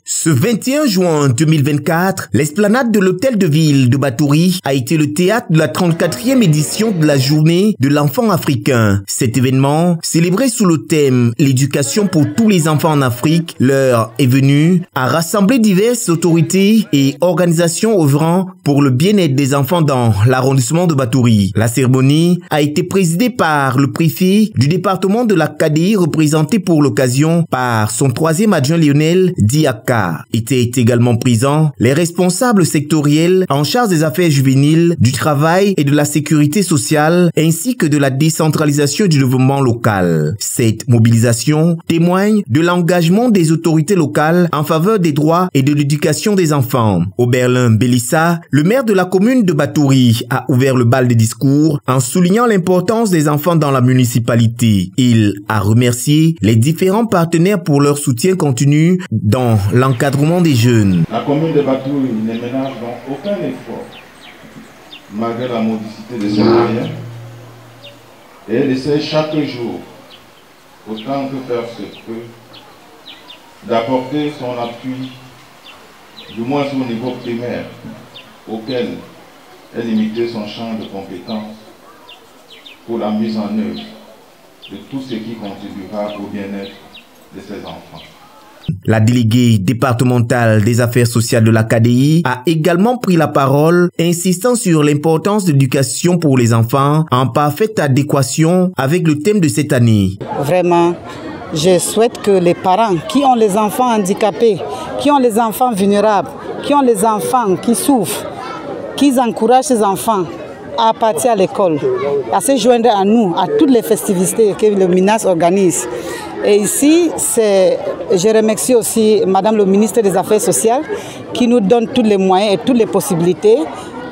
Ce 21 juin 2024, l'esplanade de l'hôtel de ville de Batouri a été le théâtre de la 34e édition de la journée de l'enfant africain. Cet événement, célébré sous le thème « L'éducation pour tous les enfants en Afrique », l'heure est venue, a rassemblé diverses autorités et organisations œuvrant pour le bien-être des enfants dans l'arrondissement de Batouri. La cérémonie a été présidée par le préfet du département de la KDI, représenté pour l'occasion par son troisième adjoint Lionel Diaka. Étaient également présents les responsables sectoriels en charge des affaires juvéniles, du travail et de la sécurité sociale, ainsi que de la décentralisation du développement local. Cette mobilisation témoigne de l'engagement des autorités locales en faveur des droits et de l'éducation des enfants. Oberlin Bélissa, le maire de la commune de Batouri, a ouvert le bal des discours en soulignant l'importance des enfants dans la municipalité. Il a remercié les différents partenaires pour leur soutien continu dans l'encadrement des jeunes. La commune de Batouri ne ménage donc aucun effort, malgré la modicité de ses moyens, et elle essaie chaque jour, autant que faire se peut, d'apporter son appui, du moins au niveau primaire, auquel est limité son champ de compétences pour la mise en œuvre de tout ce qui contribuera au bien-être de ses enfants. La déléguée départementale des affaires sociales de la KDI a également pris la parole, insistant sur l'importance de l'éducation pour les enfants en parfaite adéquation avec le thème de cette année. Vraiment, je souhaite que les parents qui ont les enfants handicapés, qui ont les enfants vulnérables, qui ont les enfants qui souffrent, qu'ils encouragent ces enfants à partir à l'école, à se joindre à nous, à toutes les festivités que le MINAS organise. Et ici, je remercie aussi Madame le ministre des Affaires sociales qui nous donne tous les moyens et toutes les possibilités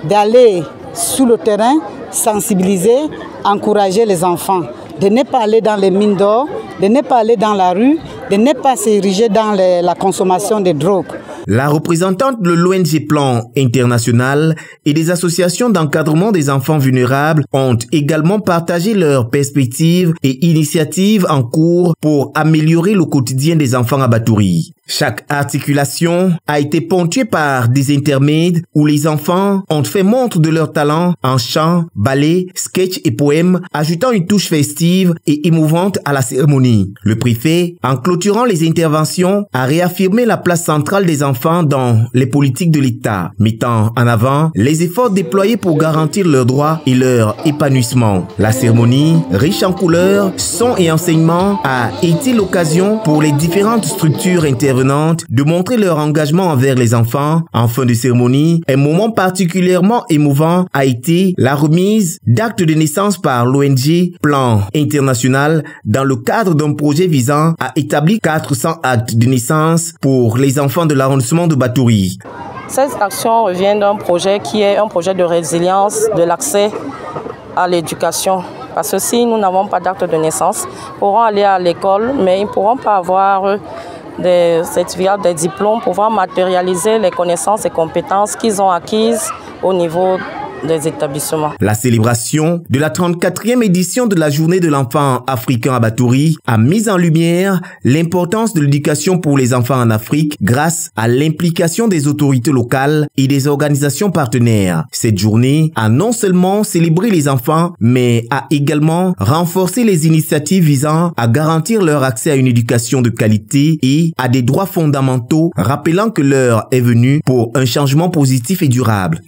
d'aller sur le terrain, sensibiliser, encourager les enfants, de ne pas aller dans les mines d'or, de ne pas aller dans la rue, de ne pas s'ériger dans la consommation de drogue. La représentante de l'ONG Plan International et des associations d'encadrement des enfants vulnérables ont également partagé leurs perspectives et initiatives en cours pour améliorer le quotidien des enfants à Batouri. Chaque articulation a été ponctuée par des intermèdes où les enfants ont fait montre de leur talent en chant, ballet, sketch et poèmes, ajoutant une touche festive et émouvante à la cérémonie. Le préfet, en clôturant les interventions, a réaffirmé la place centrale des enfants dans les politiques de l'État, mettant en avant les efforts déployés pour garantir leurs droits et leur épanouissement. La cérémonie, riche en couleurs, sons et enseignements, a été l'occasion pour les différentes structures intervenantes de montrer leur engagement envers les enfants. En fin de cérémonie, un moment particulièrement émouvant a été la remise d'actes de naissance par l'ONG Plan International dans le cadre d'un projet visant à établir 400 actes de naissance pour les enfants de l'arrondissement de Batouri. Cette action revient d'un projet qui est un projet de résilience de l'accès à l'éducation. Parce que si nous n'avons pas d'acte de naissance, ils pourront aller à l'école, mais ils ne pourront pas avoir des certificats, des diplômes, pouvoir matérialiser les connaissances et compétences qu'ils ont acquises au niveau des établissements. La célébration de la 34e édition de la journée de l'enfant africain à Batouri a mis en lumière l'importance de l'éducation pour les enfants en Afrique grâce à l'implication des autorités locales et des organisations partenaires. Cette journée a non seulement célébré les enfants, mais a également renforcé les initiatives visant à garantir leur accès à une éducation de qualité et à des droits fondamentaux, rappelant que l'heure est venue pour un changement positif et durable.